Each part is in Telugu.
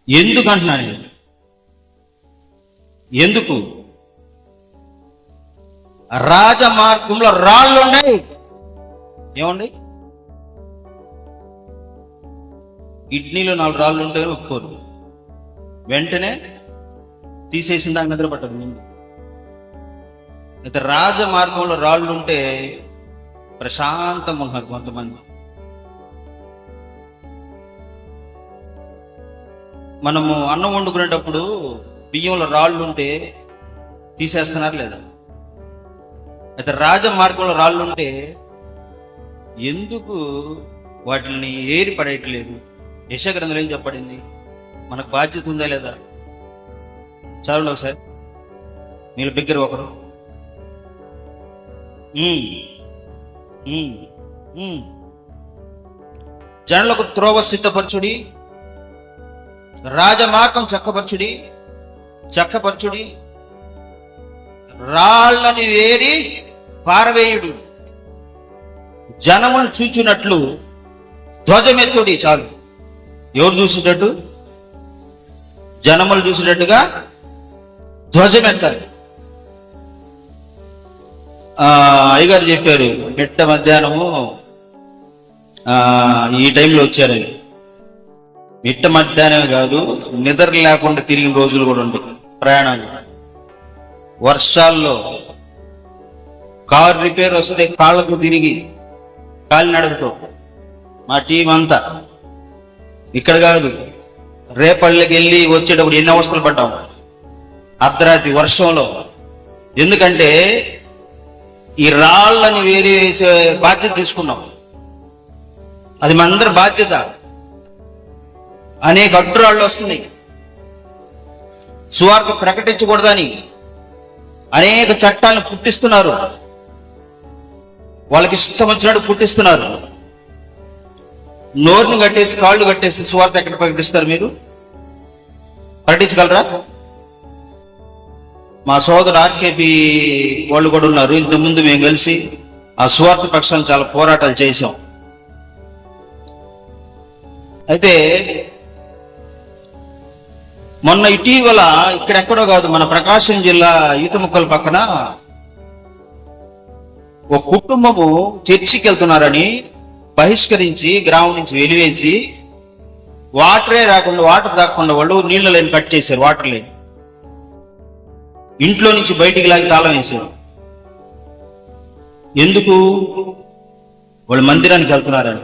ఎందుకు అంటున్నాను? ఎందుకు? రాజమార్గంలో రాళ్ళు ఉన్నాయి. ఏమండి? కిడ్నీలో 4 రాళ్ళు ఉంటాయని ఒప్పుకోరు, వెంటనే తీసేసిన దానికి నిద్ర పట్టదు ముందు. అయితే రాజమార్గంలో రాళ్ళు ఉంటే ప్రశాంతంగా ఉంటున్నారు కొంతమంది. మనము అన్నం వండుకునేటప్పుడు బియ్యంలో రాళ్ళు ఉంటే తీసేస్తున్నారు లేదా? అయితే రాజమార్గంలో రాళ్ళు ఉంటే ఎందుకు వాటిని ఏరి పడేయట్లేదు? యెషయా గ్రంథంలో ఏం చెప్పబడింది? మనకు బాధ్యత ఉందా లేదా? చదవండి ఒకసారి, మీరు బిగ్గర ఒకరు. జనులకు త్రోవ సిద్ధపరచుడి, రాజమార్గం చక్కపరచుడి, రాళ్ళని వేరి పారవేయుడు, జనమును చూచినట్లు ధ్వజమెత్తుడి. చాలు. ఎవరు చూసేటట్టు? జనములు చూసేటట్టుగా ధ్వజమెత్తాలి. అయ్యగారు చెప్పారు, మిట్ట మధ్యాహ్నము ఈ టైంలో వచ్చారని. మిట్ట మధ్యాహ్నం కాదు, నిద్ర లేకుండా తిరిగిన రోజులు కూడా ఉంటాయి. ప్రయాణాలు వర్షాల్లో కారు రిపేర్ వస్తే కాళ్ళతో తిరిగి కాలినడకతో మా టీం అంతా. ఇక్కడ కాదు, రేపళ్ళకి వెళ్ళి వచ్చేటప్పుడు ఎన్ని అవస్థలు పడ్డాం అర్ధరాత్రి వర్షంలో. ఎందుకంటే ఈ రాళ్ళని వేరే వేసే బాధ్యత తీసుకున్నాం. అది మనందరి బాధ్యత. అనేక అడ్డురాళ్ళు వస్తున్నాయి. సువార్త ప్రకటించకూడదని అనేక చట్టాలను పుట్టిస్తున్నారు. వాళ్ళకి ఇష్టం వచ్చినట్టు పుట్టిస్తున్నారు. నోరును కట్టేసి కాళ్ళు కట్టేసి సువార్త ఎక్కడ ప్రకటిస్తారు? మీరు ప్రకటించగలరా? మా సోదరు ఆర్కేపీ వాళ్ళు కూడా ఉన్నారు. ఇంతకుముందు మేము కలిసి ఆ సువార్త పక్షాన్ని చాలా పోరాటాలు చేశాం. అయితే మొన్న ఇటీవల ఇక్కడెక్కడో కాదు, మన ప్రకాశం జిల్లా ఈతముక్కల పక్కన ఒక కుటుంబము చర్చికి వెళ్తున్నారని బహిష్కరించి గ్రామం నుంచి వెలివేసి వాటర్ దాక్కుండా వాళ్ళు నీళ్ళ లైన్ కట్ చేశారు. వాటర్ లైన్ ఇంట్లో నుంచి బయటికి లాగి తాళం వేశారు. ఎందుకు? వాళ్ళు మందిరానికి వెళ్తున్నారని.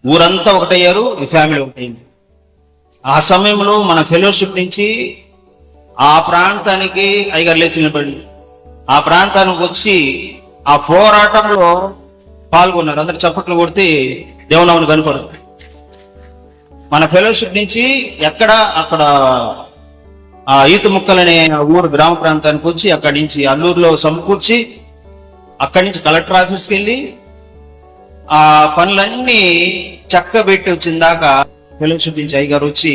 ఊరంతా ఒకటయ్యారు, ఈ ఫ్యామిలీ ఒకటైంది. ఆ సమయంలో మన ఫెలోషిప్ నుంచి ఆ ప్రాంతానికి అయ్యగారు లేచి నిలబడి ఆ ప్రాంతానికి వచ్చి ఆ పోరాటంలో పాల్గొన్నారు. అందరు చప్పట్లు కొడితే దేవునామని కనపడుతుంది. మన ఫెలోషిప్ నుంచి అక్కడ ఆ ఈతముక్కలనే ఊరు గ్రామ ప్రాంతానికి వచ్చి అక్కడి నుంచి అల్లూరులో సమకూర్చి అక్కడి నుంచి కలెక్టర్ ఆఫీస్కి వెళ్ళి ఆ పనులన్నీ చక్కబెట్టి వచ్చిన దాకా ఫెలోషిప్ నుంచి అయ్యగారు వచ్చి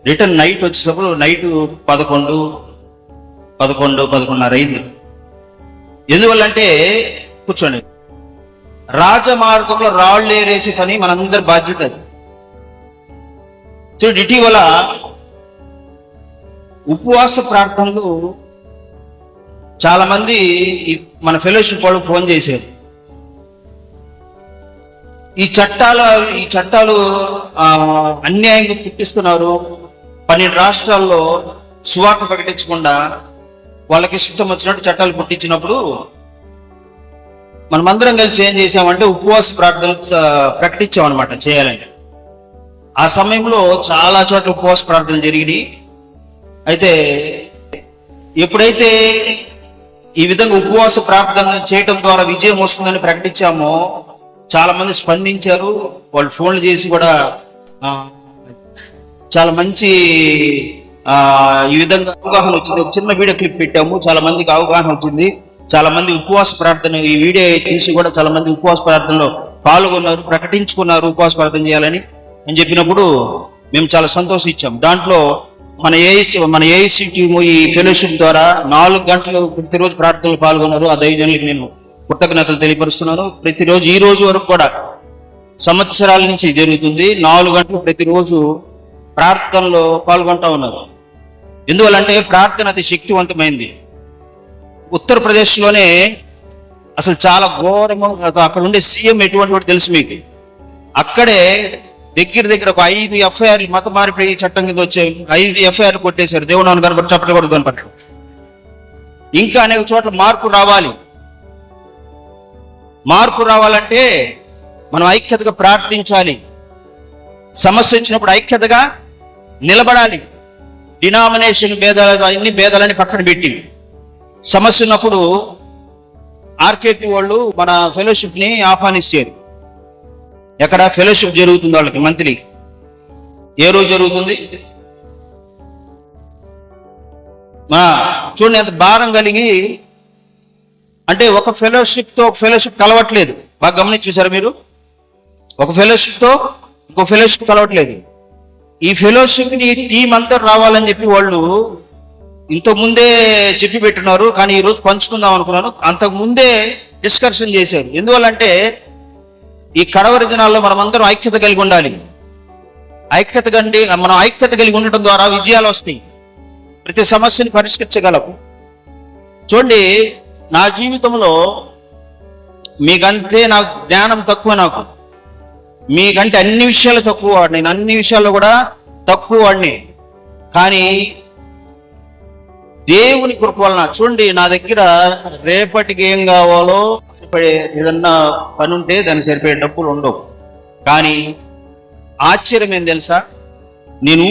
రిటర్న్ నైట్ వచ్చేటప్పుడు నైట్ 11:30 అయింది. ఎందువల్లంటే కూర్చోండి, రాజమార్గంలో రాళ్ళు ఏరేసే పని మనందరి బాధ్యత. చూడండి, ఇటీవల ఉపవాస ప్రార్థనలు చాలా మంది మన ఫెలోషిప్ వాళ్ళు ఫోన్ చేశారు. ఈ చట్టాలు అన్యాయంగా పుట్టిస్తున్నారు. 12 రాష్ట్రాల్లో సువార్త ప్రకటించకుండా వాళ్ళకి ఇష్టం వచ్చినట్టు చట్టాలు పుట్టించినప్పుడు మనమందరం కలిసి ఏం చేసామంటే ఉపవాస ప్రార్థన ప్రకటించామన్నమాట చేయాలని. ఆ సమయంలో చాలా చోట్ల ఉపవాస ప్రార్థన జరిగినాయి. అయితే ఎప్పుడైతే ఈ విధంగా ఉపవాస ప్రార్థన చేయటం ద్వారా విజయం వస్తుందని ప్రకటించామో చాలా మంది స్పందించారు. వాళ్ళు ఫోన్లు చేసి కూడా చాలా మంచి ఈ విధంగా అవగాహన వచ్చింది. ఒక చిన్న వీడియో క్లిప్ పెట్టాము, చాలా మందికి అవగాహన వచ్చింది. చాలా మంది ఉపవాస ప్రార్థన ఈ వీడియో చూసి కూడా చాలా మంది ఉపవాస ప్రార్థనలో పాల్గొన్నారు, ప్రకటించుకున్నారు ఉపవాస ప్రార్థన చేయాలని అని చెప్పినప్పుడు మేము చాలా సంతోషించాం. దాంట్లో మన ఏఐసి టీము ఈ ఫెలోషిప్ ద్వారా 4 గంటలు ప్రతిరోజు ప్రార్థనలు పాల్గొన్నారు. ఆ దైవజనులకు నేను కృతజ్ఞతలు తెలియపరుస్తున్నాను. ప్రతిరోజు ఈ రోజు వరకు కూడా సంవత్సరాల నుంచి జరుగుతుంది. 4 గంటలు ప్రతిరోజు ప్రార్థనలో పాల్గొంటా ఉన్నారు. ఎందువల్లంటే ప్రార్థన అతి శక్తివంతమైంది. ఉత్తరప్రదేశ్లోనే అసలు చాలా ఘోరము. అక్కడ ఉండే సీఎం ఎటువంటి వాడు తెలుసు మీకు. అక్కడే దగ్గర ఒక 5 ఎఫ్ఐఆర్లు మత మార్పిడి చట్టం కింద వచ్చే 5 ఎఫ్ఐఆర్లు కొట్టేశారు. దేవుని కనపడి చప్పట్లు కూడా కనపడరు. ఇంకా అనేక చోట్ల మార్పు రావాలంటే మనం ఐక్యతగా ప్రార్థించాలి. సమస్య వచ్చినప్పుడు ఐక్యతగా నిలబడాలి. డినామినేషన్ భేదాలు, అన్ని భేదాలని పక్కన పెట్టి సమస్య ఉన్నప్పుడు ఆర్కేపీ వాళ్ళు మన ఫెలోషిప్ ని ఆహ్వానిస్తారు. ఎక్కడ ఫెలోషిప్ జరుగుతుంది వాళ్ళకి మంత్లీ. ఏ రోజు జరుగుతుంది? చూడండి ఎంత భారం కలిగి, అంటే ఒక ఫెలోషిప్ తో ఒక ఫెలోషిప్ కలవట్లేదు. బాగా గమనించి చూసారు మీరు? ఒక ఫెలోషిప్ తో ఇంకో ఫెలోషిప్ కలవట్లేదు. ఈ ఫెలోషిప్ ని టీం అంతా రావాలని చెప్పి వాళ్ళు ఇంతకు ముందే చెప్పి పెట్టున్నారు. కానీ ఈ రోజు పంచుకుందాం అనుకున్నాను. అంతకు ముందే డిస్కషన్ చేశారు. ఎందువల్లంటే ఈ కడవరి దినాల్లో మనం అందరం ఐక్యత కలిగి ఉండాలి. మనం ఐక్యత కలిగి ఉండటం ద్వారా విజయాలు వస్తాయి. ప్రతి సమస్యని పరిష్కరించగలం. చూడండి, నా జీవితంలో మీకంటే నాకు జ్ఞానం తక్కువ. నాకు మీకంటే అన్ని విషయాలు తక్కువ వాడిని. నేను అన్ని విషయాల్లో కూడా తక్కువ వాడిని. కానీ దేవుని కృప వలన చూడండి, నా దగ్గర రేపటికి ఏం కావాలో ఏదన్నా పని ఉంటే దానికి సరిపోయే డబ్బులు ఉండవు. కానీ ఆశ్చర్యం ఏం తెలుసా? నేను